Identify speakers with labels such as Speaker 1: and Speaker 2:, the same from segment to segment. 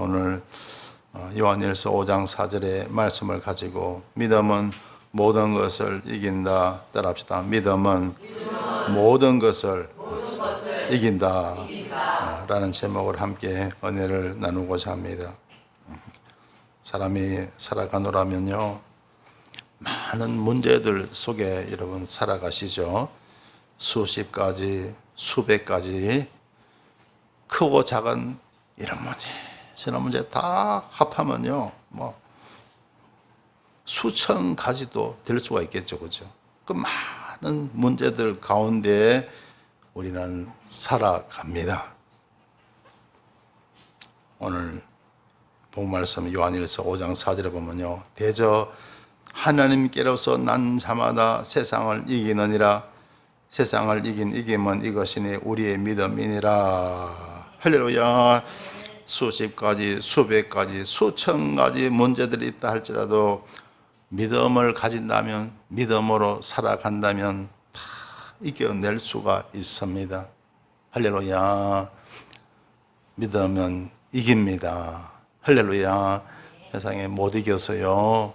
Speaker 1: 오늘 요한일서 5장 4절의 말씀을 가지고 믿음은 모든 것을 이긴다. 따라합시다. 믿음은 모든 것을 이긴다. 라는 제목을 함께 은혜를 나누고자 합니다. 사람이 살아가노라면요, 많은 문제들 속에 여러분 살아가시죠. 수십 가지, 수백 가지 크고 작은 이런 문제, 저런 문제 다 합하면요, 수천 가지도 될 수가 있겠죠, 그죠? 그 많은 문제들 가운데 우리는 살아갑니다. 오늘 본 말씀 요한일서 5장 4절에 보면요, 대저 하나님께로서 난 자마다 세상을 이기느니라. 세상을 이김은 이것이니 우리의 믿음이니라. 할렐루야. 수십 가지, 수백 가지, 수천 가지 문제들이 있다 할지라도 믿음을 가진다면, 믿음으로 살아간다면 다 이겨낼 수가 있습니다. 할렐루야. 믿으면 이깁니다. 할렐루야. 세상에 못 이겨서요,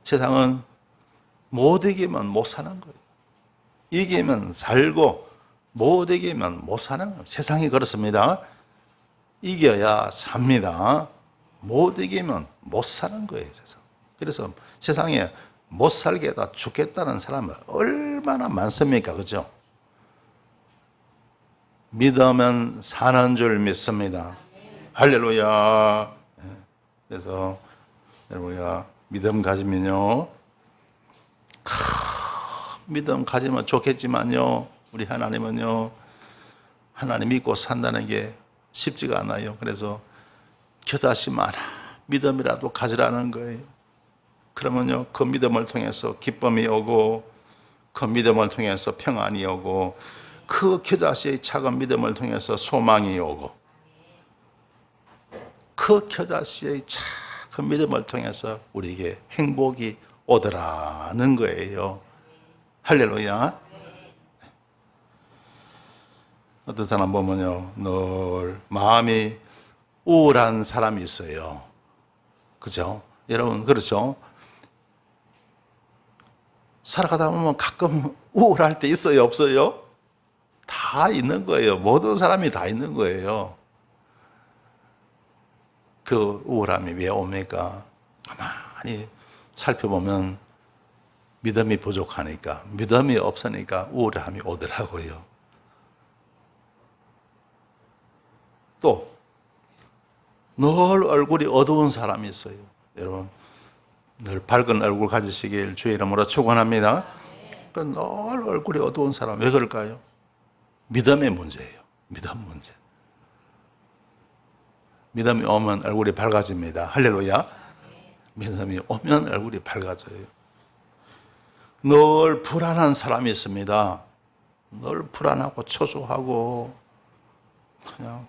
Speaker 1: 세상은 못 이기면 못 사는 거예요. 이기면 살고 못 이기면 못 사는 거예요. 세상이 그렇습니다. 이겨야 삽니다. 못 이기면 못 사는 거예요. 그래서 세상에 못 살겠다, 죽겠다는 사람은 얼마나 많습니까? 그죠? 믿으면 사는 줄 믿습니다. 할렐루야. 그래서 우리가 믿음 가지면요, 믿음 가지면 좋겠지만요, 우리 하나님은요, 하나님 믿고 산다는 게 쉽지가 않아요. 그래서 겨자씨 마라 믿음이라도 가지라는 거예요. 그러면요, 그 믿음을 통해서 기쁨이 오고, 그 믿음을 통해서 평안이 오고, 그 겨자씨의 작은 믿음을 통해서 소망이 오고, 그 겨자씨의 작은 믿음을 통해서 우리에게 행복이 오더라는 거예요. 할렐루야. 어떤 사람 보면요, 늘 마음이 우울한 사람이 있어요. 그죠? 여러분, 그렇죠? 살아가다 보면 가끔 우울할 때 있어요, 없어요? 다 있는 거예요. 모든 사람이 다 있는 거예요. 그 우울함이 왜 옵니까? 가만히 살펴보면 믿음이 부족하니까, 믿음이 없으니까 우울함이 오더라고요. 또 늘 얼굴이 어두운 사람이 있어요. 여러분, 늘 밝은 얼굴 가지시길 주의 이름으로 축원합니다. 늘 얼굴이 어두운 사람, 왜 그럴까요? 믿음의 문제예요. 믿음 문제. 믿음이 오면 얼굴이 밝아집니다. 할렐루야. 믿음이 오면 얼굴이 밝아져요. 늘 불안한 사람이 있습니다. 늘 불안하고 초조하고 그냥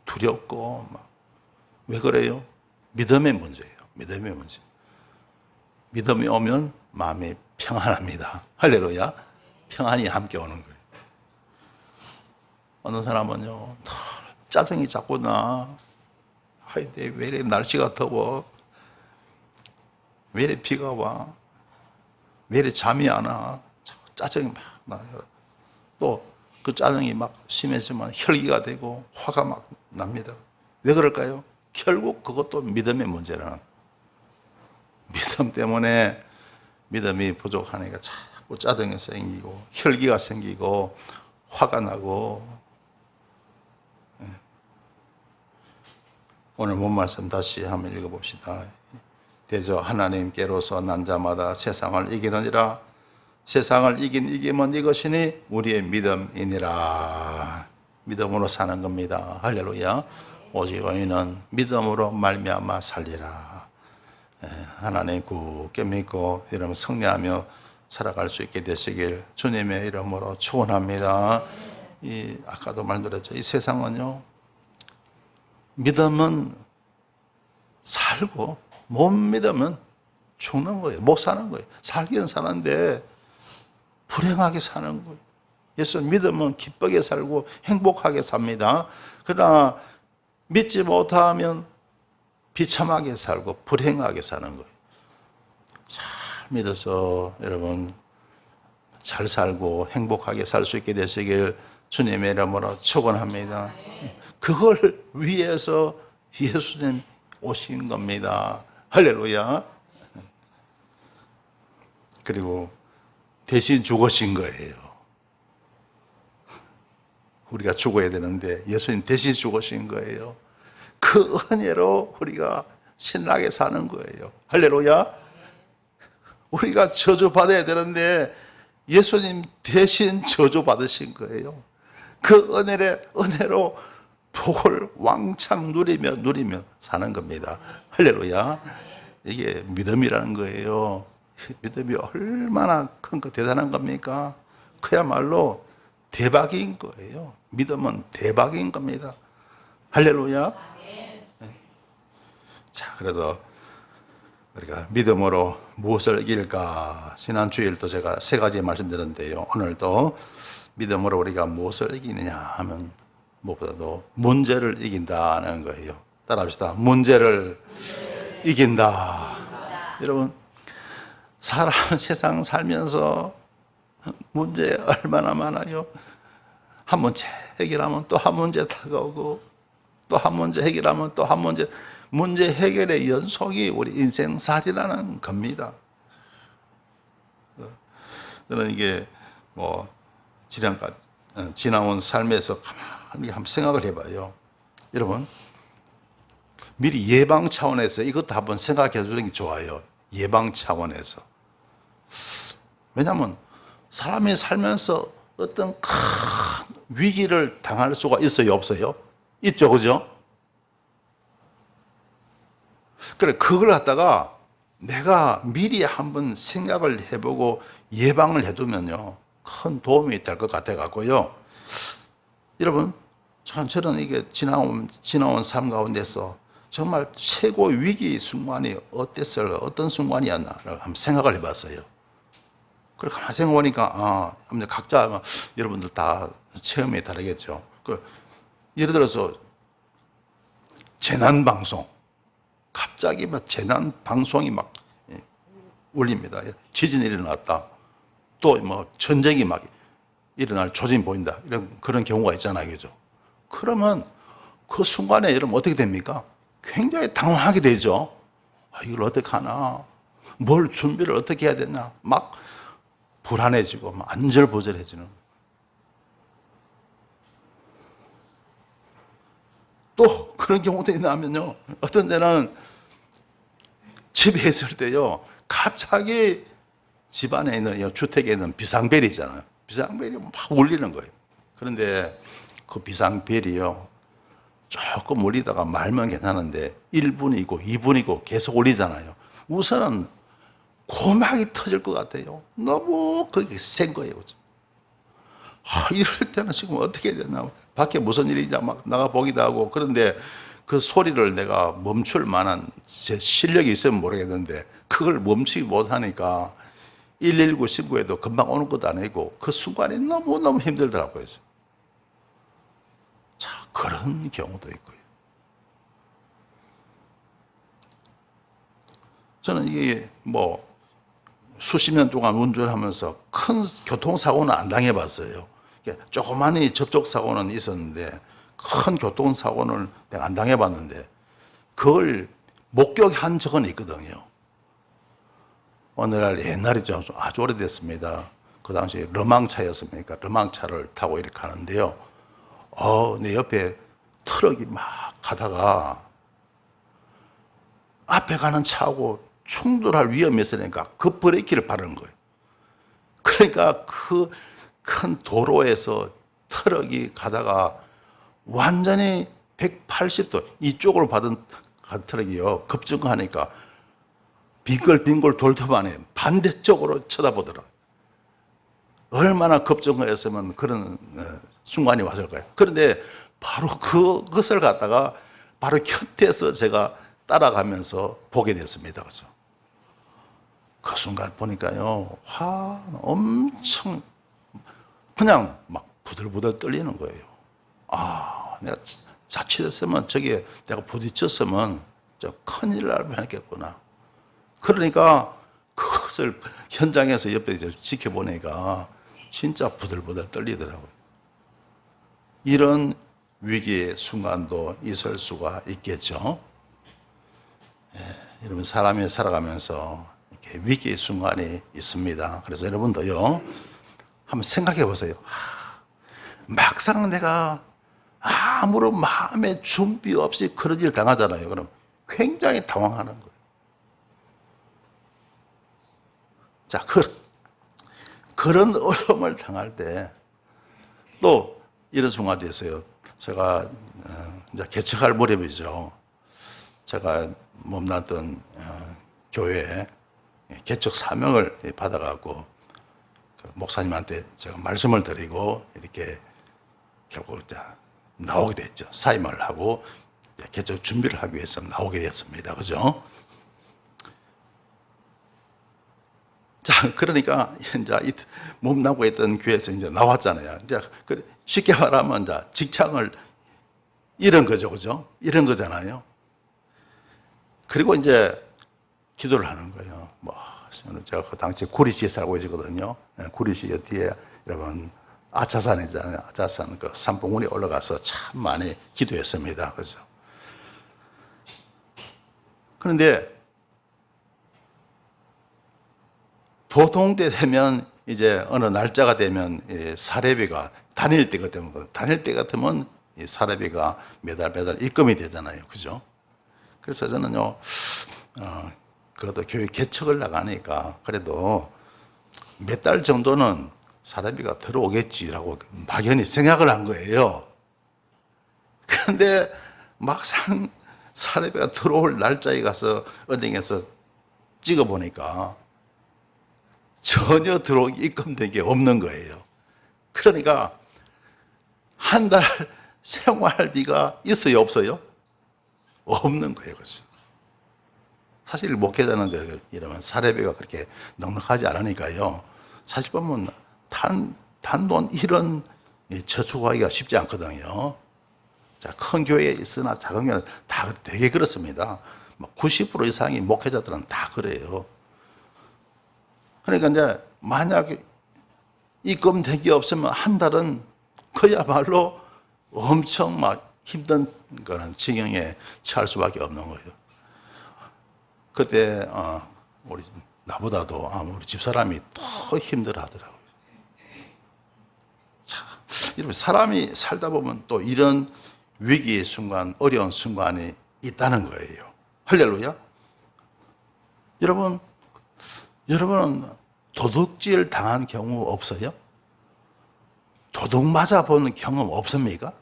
Speaker 1: 두렵고 왜 그래요? 믿음의 문제예요. 믿음의 문제. 믿음이 오면 마음이 평안합니다. 할렐루야. 평안이 함께 오는 거예요. 어느 사람은요, 짜증이 자꾸 나. 왜 이래 날씨가 더워? 왜 이래 비가 와? 왜 이래 잠이 안 와? 짜증이 막 나요. 또 그 짜증이 막 심해지면 혈기가 되고 화가 막 납니다. 왜 그럴까요? 결국 그것도 믿음의 문제라는. 믿음 때문에 믿음이 부족하니까 자꾸 짜증이 생기고 혈기가 생기고 화가 나고. 오늘 본 말씀 다시 한번 읽어봅시다. 대저 하나님께로서 난 자마다 세상을 이기느니라. 세상을 이김은 이것이니 우리의 믿음이니라. 믿음으로 사는 겁니다. 할렐루야. 오직 의인은 믿음으로 말미암아 살리라. 하나님 굳게 믿고 여러분 승리하며 살아갈 수 있게 되시길 주님의 이름으로 축원합니다. 아까도 말드렸죠. 이 세상은요, 믿으면 살고 못 믿으면 죽는 거예요. 못 사는 거예요. 살긴 사는데 불행하게 사는 거예요. 예수 믿으면 기쁘게 살고 행복하게 삽니다. 그러나 믿지 못하면 비참하게 살고 불행하게 사는 거예요. 잘 믿어서 여러분 잘 살고 행복하게 살 수 있게 되시길 주님의 이름으로 축원합니다. 그걸 위해서 예수님 오신 겁니다. 할렐루야. 그리고 대신 죽으신 거예요. 우리가 죽어야 되는데 예수님 대신 죽으신 거예요. 그 은혜로 우리가 신나게 사는 거예요. 할렐루야. 우리가 저주받아야 되는데 예수님 대신 저주받으신 거예요. 그 은혜로 복을 왕창 누리며 사는 겁니다. 할렐루야. 이게 믿음이라는 거예요. 믿음이 얼마나 큰 거 대단한 겁니까? 그야말로 대박인 거예요. 믿음은 대박인 겁니다. 할렐루야. 자, 그래서 우리가 믿음으로 무엇을 이길까? 지난 주일도 제가 세 가지 말씀드렸는데요. 오늘도 믿음으로 우리가 무엇을 이기느냐 하면 무엇보다도 문제를 이긴다는 거예요. 따라합시다. 문제를 이긴다. 여러분, 사람 세상 살면서 문제 얼마나 많아요. 한 문제 해결하면 또 한 문제 다가오고 또 한 문제 해결하면 또 한 문제 해결의 연속이 우리 인생 사지라는 겁니다. 저는 이게 뭐 지나온 삶에서 가만히 한번 생각을 해봐요. 여러분, 미리 예방 차원에서 이것도 한번 생각해 주는 게 좋아요. 예방 차원에서. 왜냐하면 사람이 살면서 어떤 큰 위기를 당할 수가 있어요, 없어요? 있죠, 그죠? 그래, 그걸 갖다가 내가 미리 한번 생각을 해보고 예방을 해두면요, 큰 도움이 될 것 같아갖고요. 여러분, 저는 이게 지나온 삶 가운데서 정말 최고 위기 순간이 어땠을까, 어떤 순간이었나를 한번 생각을 해봤어요. 그래, 가만히 생각해보니까, 각자, 여러분들 다 체험이 다르겠죠. 예를 들어서, 재난방송. 갑자기 막 재난방송이 막 울립니다. 지진이 일어났다. 또 뭐 전쟁이 막 일어날 조짐이 보인다. 그런 경우가 있잖아요. 그죠? 그러면 그 순간에 여러분 어떻게 됩니까? 굉장히 당황하게 되죠. 이걸 어떻게 하나? 뭘 준비를 어떻게 해야 되나? 막 불안해지고 막 안절부절해지는. 또 그런 경우도 있냐면요. 어떤 데는 집에 있을 때요. 갑자기 집안에 있는 주택에 있는 비상벨이 있잖아요. 비상벨이 막 울리는 거예요. 그런데 그 비상벨이요. 조금 울리다가 말면 괜찮은데 1분이고 2분이고 계속 울리잖아요. 우선은 고막이 터질 것 같아요. 너무 그게 센 거예요. 이럴 때는 지금 어떻게 해야 되나. 밖에 무슨 일이냐 막 나가 보기도 하고. 그런데 그 소리를 내가 멈출 만한 제 실력이 있으면 모르겠는데 그걸 멈추지 못하니까 119 신고해도 금방 오는 것도 아니고 그 순간이 너무너무 힘들더라고요. 자, 그런 경우도 있고요. 저는 이게 뭐 수십 년 동안 운전하면서 큰 교통사고는 안 당해봤어요. 조그마한 접촉사고는 있었는데 큰 교통사고는 내가 안 당해봤는데 그걸 목격한 적은 있거든요. 어느 날 옛날이죠. 아주 오래됐습니다. 그 당시 러망차였습니까? 러망차를 타고 이렇게 가는데요. 내 옆에 트럭이 막 가다가 앞에 가는 차하고 충돌할 위험이 있으니까 그 브레이크를 밟은 거예요. 그러니까 그 큰 도로에서 트럭이 가다가 완전히 180도 이쪽으로 받은 트럭이요. 급증하니까 빙글빙글 돌더만에 반대쪽으로 쳐다보더라고요. 얼마나 급증했으면 그런 순간이 왔을까요? 그런데 바로 그것을 갖다가 바로 곁에서 제가 따라가면서 보게 됐습니다. 그래서 그 순간 보니까요, 엄청 그냥 막 부들부들 떨리는 거예요. 내가 자칫했으면 저게 내가 부딪혔으면 저 큰일 날 뻔했겠구나. 그러니까 그것을 현장에서 옆에 지켜보니까 진짜 부들부들 떨리더라고요. 이런 위기의 순간도 있을 수가 있겠죠. 여러분, 사람이 살아가면서 이렇게 위기의 순간이 있습니다. 그래서 여러분도요, 한번 생각해 보세요. 막상 내가 아무런 마음의 준비 없이 그런 일을 당하잖아요. 그럼 굉장히 당황하는 거예요. 자, 그런 어려움을 당할 때 또 이런 순간도 있어요. 제가 이제 개척할 무렵이죠. 제가 몸났던 교회에 개척 사명을 받아갖고 목사님한테 제가 말씀을 드리고 이렇게 결국 나오게 됐죠. 사임을 하고 개척 준비를 하기 위해서 나오게 됐습니다. 그죠? 자, 그러니까 이제 몸나고 있던 교회에서 이제 나왔잖아요. 이제 쉽게 말하면 이제 직장을 잃은 거죠, 그죠? 잃은 거잖아요. 그리고 이제 기도를 하는 거예요. 제가 그 당시에 구리시에 살고 있었거든요. 구리시 뒤에 여러분 아차산이잖아요. 아차산 그 산봉우리에 올라가서 참 많이 기도했습니다. 그죠? 그런데 도동때 되면 이제 어느 날짜가 되면 사례비가 다닐 때 같으면 이 사례비가 매달 입금이 되잖아요. 그죠? 그래서 저는요, 그것도 교회 개척을 나가니까 그래도 몇 달 정도는 사례비가 들어오겠지라고 막연히 생각을 한 거예요. 그런데 막상 사례비가 들어올 날짜에 가서 은행에서 찍어보니까 전혀 입금된 게 없는 거예요. 그러니까 한 달 생활비가 있어요, 없어요? 없는 거예요. 그렇죠? 사실 목회자는 이러면 사례비가 그렇게 넉넉하지 않으니까요. 사실 보면 단돈 1원 저축하기가 쉽지 않거든요. 자, 큰 교회에 있으나 작은 교회는 다 되게 그렇습니다. 90% 이상이 목회자들은 다 그래요. 그러니까 이제 만약에 입금된 게 없으면 한 달은 그야말로 엄청 힘든 그런 지경에 처할 수밖에 없는 거예요. 그때 나보다도 우리 집사람이 더 힘들어하더라고요. 자, 여러분, 사람이 살다 보면 또 이런 위기의 순간, 어려운 순간이 있다는 거예요. 할렐루야. 여러분은 도둑질 당한 경우 없어요? 도둑 맞아본 경험 없습니까?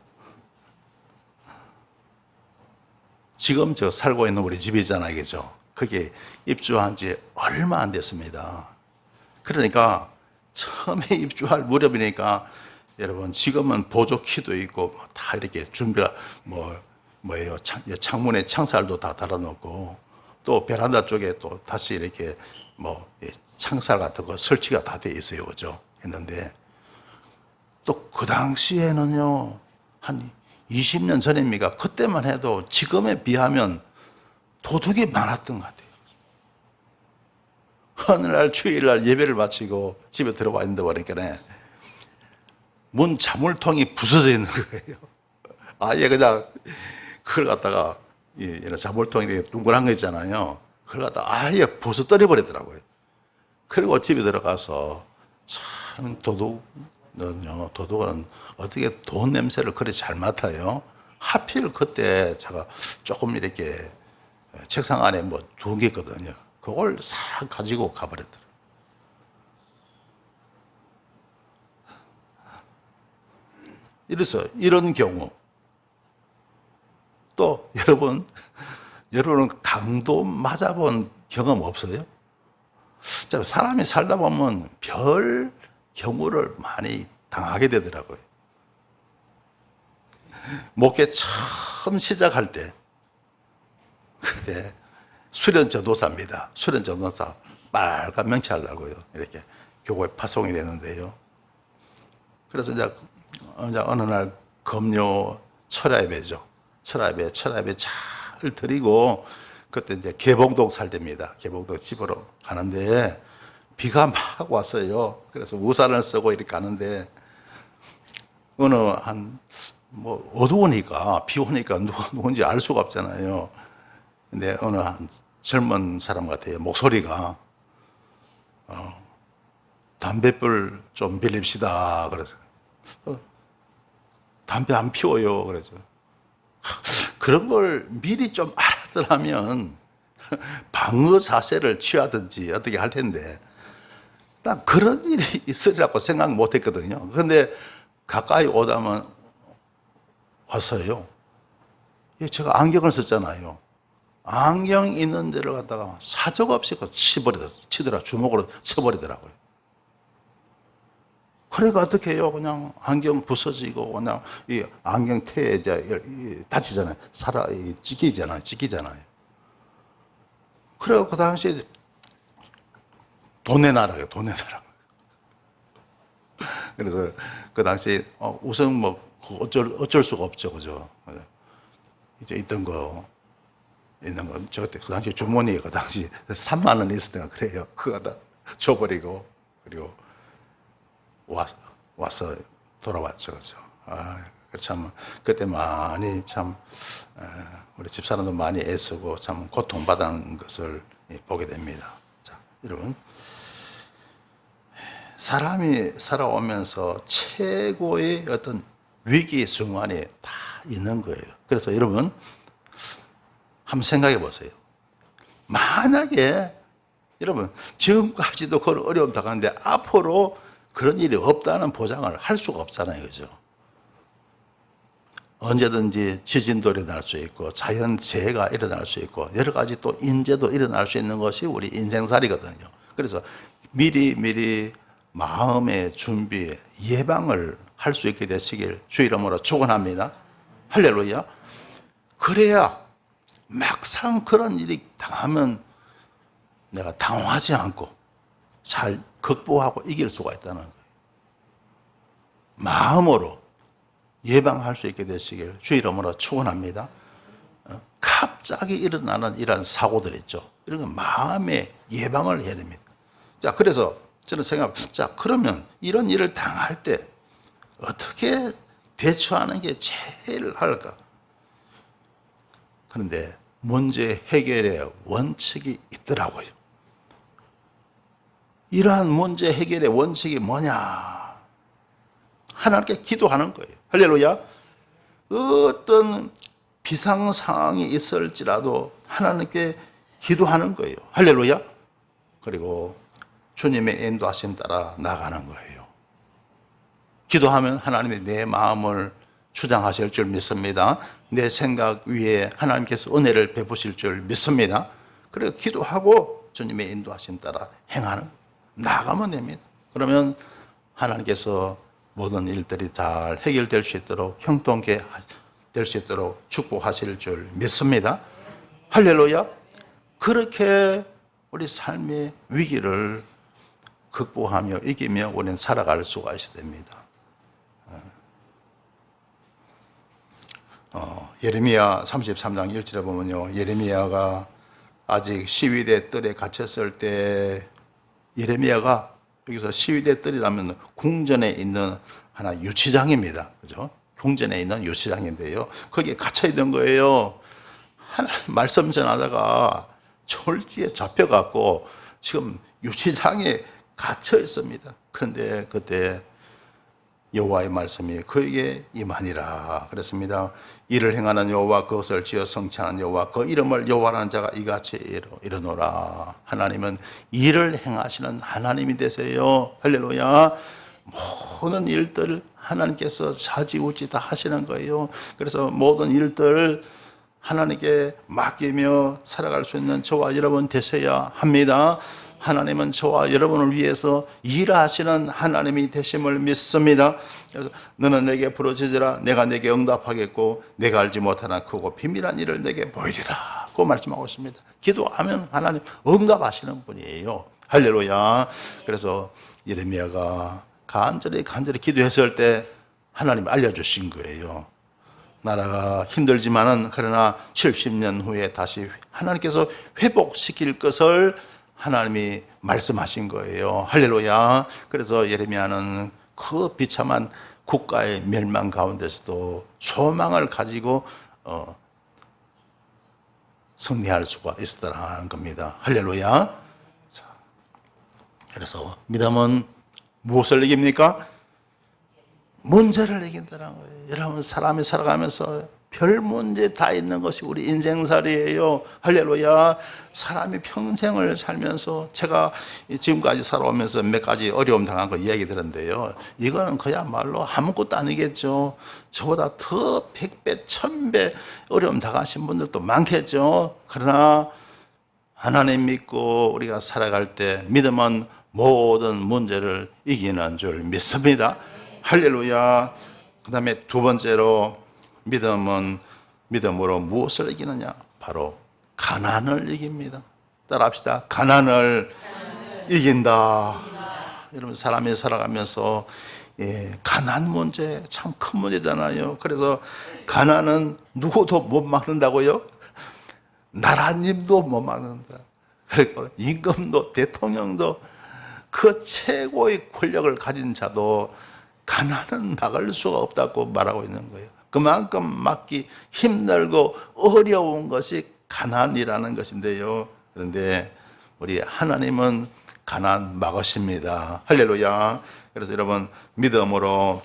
Speaker 1: 지금 저 살고 있는 우리 집이잖아요, 그죠? 그게 입주한 지 얼마 안 됐습니다. 그러니까 처음에 입주할 무렵이니까 여러분, 지금은 보조키도 있고 다 이렇게 준비가 뭐예요? 창문에 창살도 다 달아놓고 또 베란다 쪽에 또 다시 이렇게 창살 같은 거 설치가 다 돼 있어요, 그죠? 했는데 또 그 당시에는요, 한 20년 전입니까? 그때만 해도 지금에 비하면 도둑이 많았던 것 같아요. 어느 날 주일날 예배를 마치고 집에 들어와 있는데 보니까 문 자물통이 부서져 있는 거예요. 아예 그냥 그걸 갖다가 이런 자물통이 둥그란 거 있잖아요. 그걸 갖다가 아예 부서뜨려 버리더라고요. 그리고 집에 들어가서 참 도둑은 어떻게 돈 냄새를 그리 잘 맡아요? 하필 그때 제가 조금 이렇게 책상 안에 둔 게 있거든요. 그걸 싹 가지고 가버렸더라고요. 이래서 이런 경우 또 여러분은 강도 맞아본 경험 없어요? 사람이 살다 보면 별 경우를 많이 당하게 되더라고요. 목회 처음 시작할 때 그때 수련 전도사입니다. 수련 전도사 빨간 명찰하려고요. 이렇게 교구에 파송이 되는데요. 그래서 이제 어느 날 금요 철야 예배죠. 철압에 잘 드리고, 그때 이제 계봉동 살 때입니다. 계봉동 집으로 가는데 비가 막 왔어요. 그래서 우산을 쓰고 이렇게 가는데 어느 뭐 어두우니까, 비 오니까 누가 누군지 알 수가 없잖아요. 근데 어느 한 젊은 사람 같아요. 목소리가 담배불 좀 빌립시다. 그래서 담배 안 피워요. 그래서 그런 걸 미리 좀 알았더라면 방어 자세를 취하든지 어떻게 할 텐데, 딱 그런 일이 있으리라고 생각 못 했거든요. 그런데 가까이 오다만 왔어요. 제가 안경을 썼잖아요. 안경 있는 데를 갖다가 사정없이 주먹으로 쳐버리더라고요. 그러니까 어떻게 해요? 그냥 안경 부서지고, 그냥 이 안경 테에 이제 다치잖아요. 찢기잖아요. 그래서 그 당시에 돈 내놔라고요. 그래서 그 당시에 우선 뭐 어쩔 수가 없죠. 그죠? 이제 있는 거, 저 그때 그 당시 주머니에 그 당시 3만 원 있을 때가 그래요. 그거 다 줘버리고, 그리고 와서 돌아왔죠. 그죠? 참, 그때 많이 참, 우리 집사람도 많이 애쓰고 참 고통받은 것을 보게 됩니다. 자, 여러분. 사람이 살아오면서 최고의 어떤 위기 순간이 다 있는 거예요. 그래서 여러분, 한번 생각해 보세요. 만약에 여러분, 지금까지도 그런 어려움 당하는데 앞으로 그런 일이 없다는 보장을 할 수가 없잖아요. 그죠? 언제든지 지진도 일어날 수 있고, 자연재해가 일어날 수 있고, 여러 가지 또 인재도 일어날 수 있는 것이 우리 인생살이거든요. 그래서 미리 마음의 준비, 예방을 할 수 있게 되시길 주 이름으로 축원합니다. 할렐루야. 그래야 막상 그런 일이 당하면 내가 당황하지 않고 잘 극복하고 이길 수가 있다는 거예요. 마음으로 예방할 수 있게 되시길 주 이름으로 축원합니다. 갑자기 일어나는 이런 사고들 있죠. 이런 건 마음의 예방을 해야 됩니다. 자, 그래서 저는 자, 그러면 이런 일을 당할 때 어떻게 대처하는 게 제일 할까? 그런데 문제 해결의 원칙이 있더라고요. 이러한 문제 해결의 원칙이 뭐냐? 하나님께 기도하는 거예요. 할렐루야. 어떤 비상 상황이 있을지라도 하나님께 기도하는 거예요. 할렐루야. 그리고 주님의 인도하심 따라 나가는 거예요. 기도하면 하나님이 내 마음을 주장하실 줄 믿습니다. 내 생각 위에 하나님께서 은혜를 베푸실 줄 믿습니다. 그래서 기도하고 주님의 인도하심 따라 나가면 됩니다. 그러면 하나님께서 모든 일들이 잘 해결될 수 있도록, 형통케 될 수 있도록 축복하실 줄 믿습니다. 할렐루야. 그렇게 우리 삶의 위기를 극복하며 이기며 우리는 살아갈 수가 있어야 됩니다. 예레미야 33장 1절에 보면요, 예레미야가 아직 시위대 뜰에 갇혔을 때, 예레미야가 여기서 시위대 뜰이라면 궁전에 있는 하나 유치장입니다. 그죠? 궁전에 있는 유치장인데요, 거기에 갇혀 있는 거예요. 하나님 말씀 전하다가 졸지에 잡혀갖고 지금 유치장에 갇혀 있습니다. 그런데 그때 여호와의 말씀이 그에게 임하니라 그랬습니다. 이를 행하는 여호와, 그것을 지어 성취하는 여호와, 그 이름을 여호와라는 자가 이같이 이르노라. 하나님은 일을 행하시는 하나님이 되세요. 할렐루야. 모든 일들 하나님께서 좌지우지 다 하시는 거예요. 그래서 모든 일들 하나님께 맡기며 살아갈 수 있는 저와 여러분 되셔야 합니다. 하나님은 저와 여러분을 위해서 일하시는 하나님이 되심을 믿습니다. 그래서 너는 내게 부르짖으라, 내가 내게 응답하겠고 내가 알지 못하는 크고 비밀한 일을 내게 보이리라 고 말씀하고 있습니다. 기도하면 하나님 응답하시는 분이에요. 할렐루야. 그래서 예레미야가 간절히 기도했을 때 하나님이 알려주신 거예요. 나라가 힘들지만은 그러나 70년 후에 다시 하나님께서 회복시킬 것을 하나님이 말씀하신 거예요. 할렐루야. 그래서 예레미야는 그 비참한 국가의 멸망 가운데서도 소망을 가지고 승리할 수가 있었다는 겁니다. 할렐루야. 자, 그래서 믿음은 무엇을 이깁니까? 문제를 이긴다는 거예요. 여러분, 사람이 살아가면서 별 문제 다 있는 것이 우리 인생살이에요. 할렐루야. 사람이 평생을 살면서 제가 지금까지 살아오면서 몇 가지 어려움 당한 거 이야기 들었는데요. 이거는 그야말로 아무것도 아니겠죠. 저보다 더 100배, 1000배 어려움 당하신 분들도 많겠죠. 그러나 하나님 믿고 우리가 살아갈 때 믿음은 모든 문제를 이기는 줄 믿습니다. 할렐루야. 그 다음에 두 번째로 믿음은 믿음으로 무엇을 이기느냐? 바로 가난을 이깁니다. 따라합시다. 가난을 이긴다. 여러분, 사람이 살아가면서 가난 문제 참 큰 문제잖아요. 그래서 가난은 누구도 못 막는다고요? 나라님도 못 막는다. 그리고 임금도 대통령도 그 최고의 권력을 가진 자도 가난은 막을 수가 없다고 말하고 있는 거예요. 그만큼 막기 힘들고 어려운 것이 가난이라는 것인데요. 그런데 우리 하나님은 가난 막으십니다. 할렐루야. 그래서 여러분, 믿음으로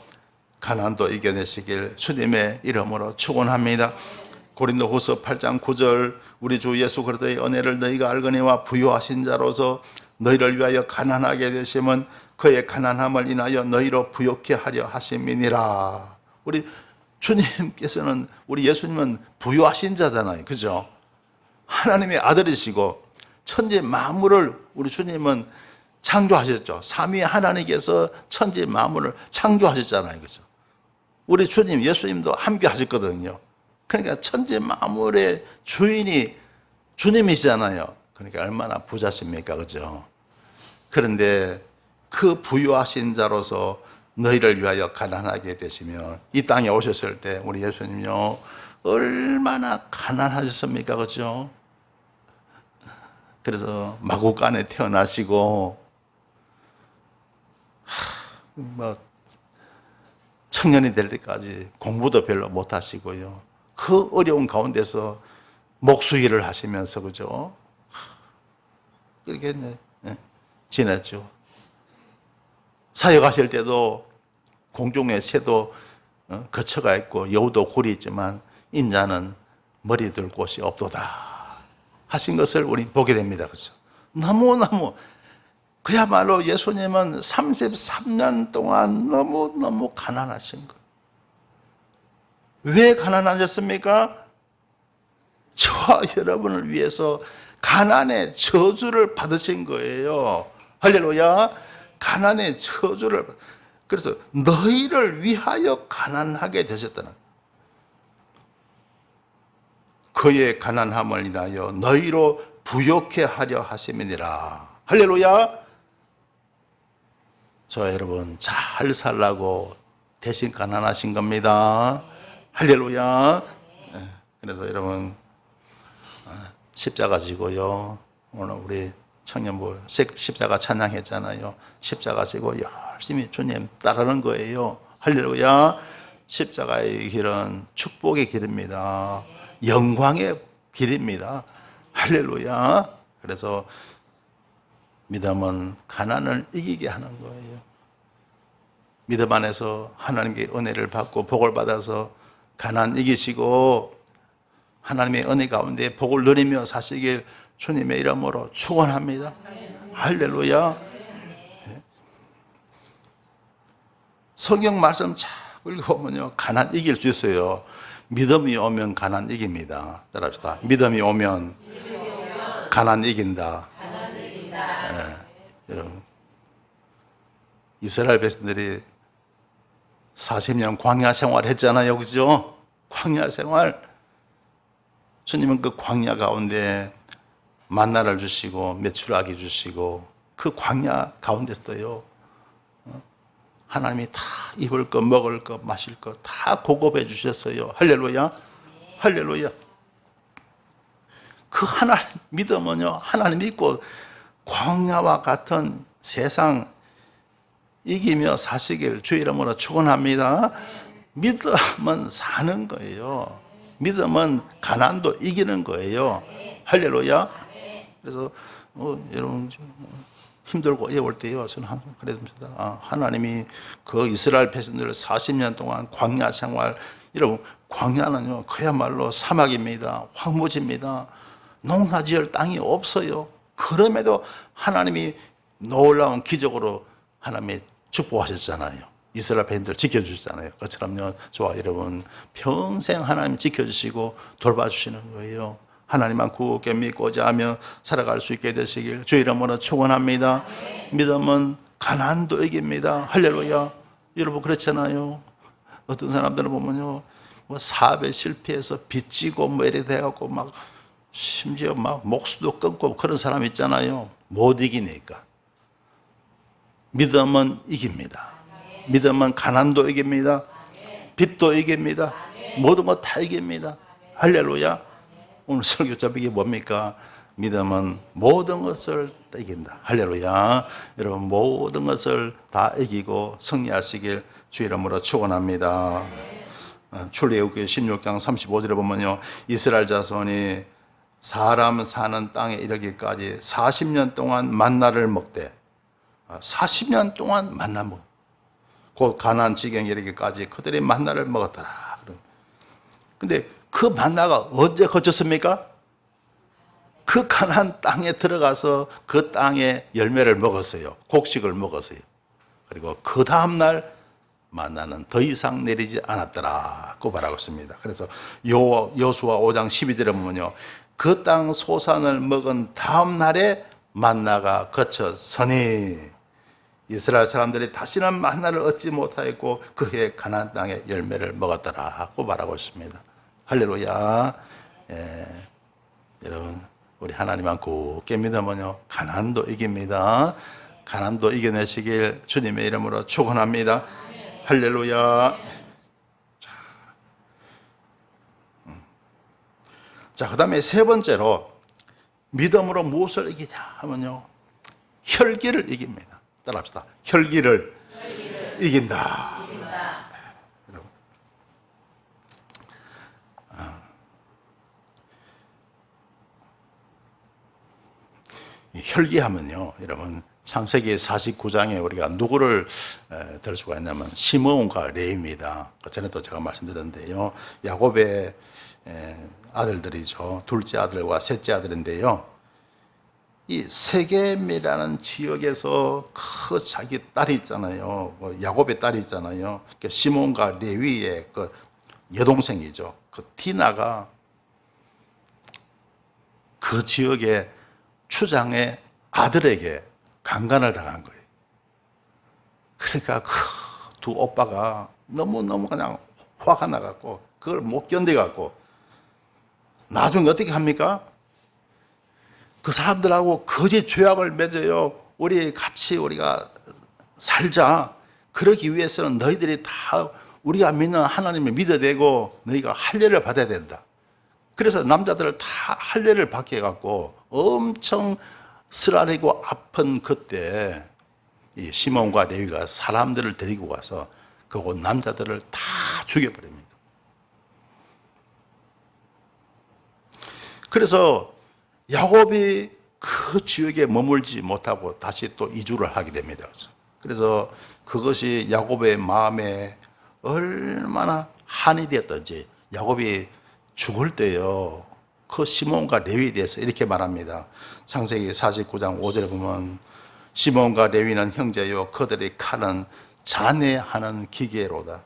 Speaker 1: 가난도 이겨내시길 주님의 이름으로 축원합니다. 고린도후서 8장 9절, 우리 주 예수 그리스도의 은혜를 너희가 알거니와 부유하신 자로서 너희를 위하여 가난하게 되심은 그의 가난함을 인하여 너희로 부욕케 하려 하심이니라. 우리 주님께서는, 우리 예수님은 부유하신 자잖아요. 그죠? 하나님의 아들이시고 천지 만물을 우리 주님은 창조하셨죠. 삼위 하나님께서 천지 만물을 창조하셨잖아요. 그죠? 우리 주님, 예수님도 함께 하셨거든요. 그러니까 천지 만물의 주인이 주님이시잖아요. 그러니까 얼마나 부자십니까? 그죠? 그런데 그 부유하신 자로서 너희를 위하여 가난하게 되시며 이 땅에 오셨을 때 우리 예수님요 얼마나 가난하셨습니까? 그렇죠? 그래서 마구간에 태어나시고 청년이 될 때까지 공부도 별로 못 하시고요. 그 어려운 가운데서 목수일을 하시면서 그죠? 그렇게 지냈죠. 사역하실 때도 공중에 새도 거처가 있고 여우도 굴이 있지만 인자는 머리 둘 곳이 없도다 하신 것을 우리 보게 됩니다. 그렇죠? 너무너무 그야말로 예수님은 33년 동안 너무너무 가난하신 것. 왜 가난하셨습니까? 저와 여러분을 위해서 가난의 저주를 받으신 거예요. 할렐루야. 가난의 저주를, 그래서 너희를 위하여 가난하게 되셨다는, 그의 가난함을 인하여 너희로 부욕케 하려 하심이니라. 할렐루야. 저 여러분 잘 살라고 대신 가난하신 겁니다. 할렐루야. 그래서 여러분 십자가 지고요, 오늘 우리 청년부 십자가 찬양했잖아요. 십자가 지고 열심히 주님 따르는 거예요. 할렐루야. 십자가의 길은 축복의 길입니다. 영광의 길입니다. 할렐루야. 그래서 믿음은 가난을 이기게 하는 거예요. 믿음 안에서 하나님께 은혜를 받고 복을 받아서 가난 이기시고 하나님의 은혜 가운데 복을 누리며 사시길 주님의 이름으로 축원합니다. 할렐루야. 성경 말씀 자꾸 읽어보면요, 가난 이길 수 있어요. 믿음이 오면 가난 이깁니다. 따라합시다. 믿음이 오면 가난 이긴다. 여러분, 이스라엘 백성들이 40년 광야 생활 했잖아요. 그죠? 광야 생활. 주님은 그 광야 가운데 만나를 주시고 메추라기 주시고 그 광야 가운데서요 하나님이 다 입을 것, 먹을 것, 마실 것 다 공급해 주셨어요. 할렐루야. 할렐루야. 그 하나님 믿으면요, 하나님 믿고 광야와 같은 세상 이기며 사시길 주 이름으로 축원합니다. 믿으면 사는 거예요. 믿으면 가난도 이기는 거예요. 할렐루야. 그래서 여러분 힘들고 어려울 때요, 저는 항상 그랬습니다. 하나님이 그 이스라엘 백성들을 40년 동안 광야 생활, 여러분 광야는요 그야말로 사막입니다. 황무지입니다. 농사지을 땅이 없어요. 그럼에도 하나님이 놀라운 기적으로 하나님이 축복하셨잖아요. 이스라엘 백성들 지켜주셨잖아요. 그처럼요, 저와 여러분 평생 하나님 지켜주시고 돌봐주시는 거예요. 하나님만 굳게 믿고자 하며 살아갈 수 있게 되시길 주 이름으로 축원합니다. 믿으면 가난도 이깁니다. 할렐루야. 여러분 그렇잖아요. 어떤 사람들은 보면요, 뭐 사업에 실패해서 빚지고 뭐 이래 돼갖고 막 심지어 막 목숨도 끊고 그런 사람 있잖아요. 못 이기니까. 믿으면 이깁니다. 믿으면 가난도 이깁니다. 빚도 이깁니다. 모든 것 다 이깁니다. 할렐루야. 오늘 설교 제목이 뭡니까? 믿으면 모든 것을 다 이긴다. 할렐루야. 여러분 모든 것을 다 이기고 승리하시길 주 이름으로 축원합니다. 출애굽기 16장 35절에 보면요, 이스라엘 자손이 사람 사는 땅에 이르기까지 40년 동안 만나를 먹되, 40년 동안 만나 먹. 곧 가나안 지경에 이르기까지 그들이 만나를 먹었더라. 근데 그 만나가 언제 거쳤습니까? 그 가나안 땅에 들어가서 그 땅에 열매를 먹었어요. 곡식을 먹었어요. 그리고 그 다음날 만나는 더 이상 내리지 않았더라고 말하고 있습니다. 그래서 여호수아 5장 12절에 보면요, 그 땅 소산을 먹은 다음 날에 만나가 거쳤으니 이스라엘 사람들이 다시는 만나를 얻지 못하였고 그해 가나안 땅에 열매를 먹었더라고 말하고 있습니다. 할렐루야. 여러분 우리 하나님만 굳게 믿으면요 가난도 이깁니다. 가난도 이겨내시길 주님의 이름으로 축원합니다. 할렐루야. 자, 그 다음에 세 번째로 믿음으로 무엇을 이기냐 하면요, 혈기를 이깁니다. 따라합시다. 혈기를 이긴다. 여러분, 혈기하면요, 여러분 창세기 49장에 우리가 누구를 들 수가 있냐면 시므온과 레위입니다. 그 전에도 제가 말씀드렸는데요, 야곱의 아들들이죠. 둘째 아들과 셋째 아들인데요, 이 세겜이라는 지역에서 그 자기 딸이 있잖아요. 야곱의 딸이 있잖아요. 시몬과 레위의 그 여동생이죠. 그 디나가 그 지역의 추장의 아들에게 강간을 당한 거예요. 그러니까 그 두 오빠가 너무너무 그냥 화가 나갖고 그걸 못 견뎌갖고 나중에 어떻게 합니까? 그 사람들하고 거짓 죄악을 맺어요. 우리 같이 우리가 살자. 그러기 위해서는 너희들이 다 우리가 믿는 하나님을 믿어야 되고 너희가 할례를 받아야 된다. 그래서 남자들을 다 할례를 받게 해갖고 엄청 쓰라리고 아픈 그때 이 시몬과 레위가 사람들을 데리고 가서 그 남자들을 다 죽여버립니다. 그래서 야곱이 그 지역에 머물지 못하고 다시 또 이주를 하게 됩니다. 그래서 그것이 야곱의 마음에 얼마나 한이 되었던지, 야곱이 죽을 때요, 그 시몬과 레위에 대해서 이렇게 말합니다. 창세기 49장 5절에 보면 시몬과 레위는 형제요 그들의 칼은 잔해하는 기계로다.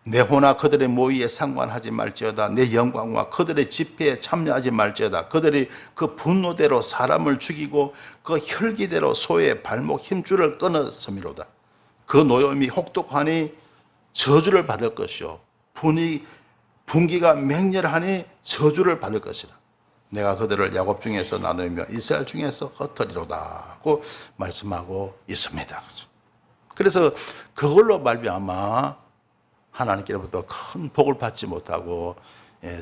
Speaker 1: 내 호나 그들의 모의에 상관하지 말지어다. 내 영광과 그들의 집회에 참여하지 말지어다. 그들이 그 분노대로 사람을 죽이고 그 혈기대로 소의 발목 힘줄을 끊었음이로다. 그 노염이 혹독하니 저주를 받을 것이요 분기가 맹렬하니 저주를 받을 것이라. 내가 그들을 야곱 중에서 나누며 이스라엘 중에서 흩으리로다 고 말씀하고 있습니다. 그래서 그걸로 말미암아 하나님께로부터 큰 복을 받지 못하고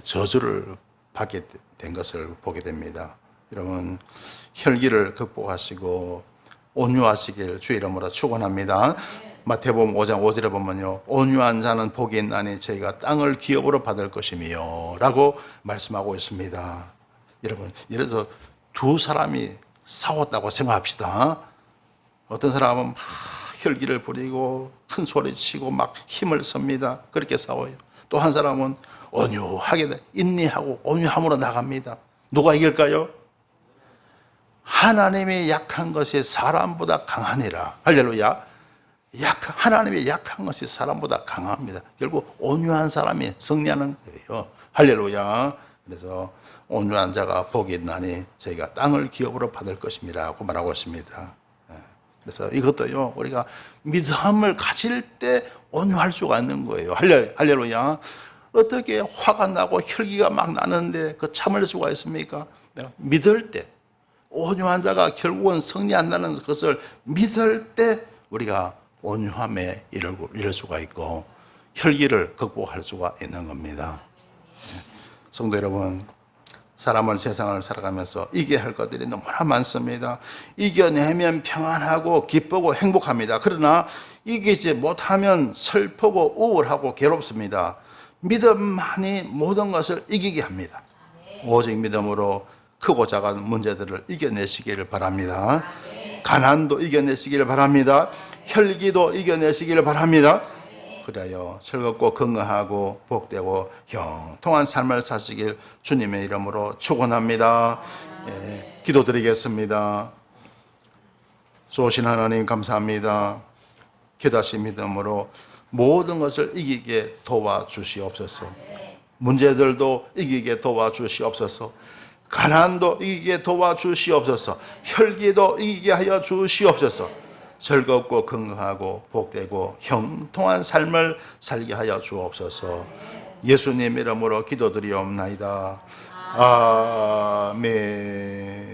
Speaker 1: 저주를 받게 된 것을 보게 됩니다. 여러분, 혈기를 극복하시고 온유하시길 주의 이름으로 축원합니다. 마태복음 5장 5절에 보면요, 온유한 자는 복이 있나니 저희가 땅을 기업으로 받을 것이며 라고 말씀하고 있습니다. 여러분, 예를 들어 두 사람이 싸웠다고 생각합시다. 어떤 사람은 막 혈기를 부리고 큰 소리치고 막 힘을 씁니다. 그렇게 싸워요. 또 한 사람은 온유하게 인내하고 온유함으로 나갑니다. 누가 이길까요? 하나님이 약한 것이 사람보다 강하니라. 할렐루야. 하나님이 약한 것이 사람보다 강합니다. 결국 온유한 사람이 승리하는 거예요. 할렐루야. 그래서 온유한 자가 복이 있나니 저희가 땅을 기업으로 받을 것임이라고 말하고 있습니다. 그래서 이것도요, 우리가 믿음을 가질 때 온유할 수가 있는 거예요. 할렐루야. 어떻게 화가 나고 혈기가 막 나는데 그 참을 수가 있습니까? 믿을 때, 온유한 자가 결국은 승리한다는 것을 믿을 때 우리가 온유함에 이를 수가 있고 혈기를 극복할 수가 있는 겁니다. 성도 여러분, 사람은 세상을 살아가면서 이겨야 할 것들이 너무나 많습니다. 이겨내면 평안하고 기쁘고 행복합니다. 그러나 이기지 못하면 슬프고 우울하고 괴롭습니다. 믿음만이 모든 것을 이기게 합니다. 오직 믿음으로 크고 작은 문제들을 이겨내시기를 바랍니다. 가난도 이겨내시기를 바랍니다. 혈기도 이겨내시기를 바랍니다. 그래요, 즐겁고 건강하고 복되고 형통한 삶을 사시길 주님의 이름으로 축원합니다. 기도드리겠습니다. 좋으신 하나님 감사합니다. 기다시 믿음으로 모든 것을 이기게 도와주시옵소서. 문제들도 이기게 도와주시옵소서. 가난도 이기게 도와주시옵소서. 혈기도 이기게 하여 주시옵소서. 즐겁고 건강하고 복되고 형통한 삶을 살게 하여 주옵소서. 예수님 이름으로 기도드리옵나이다. 아멘.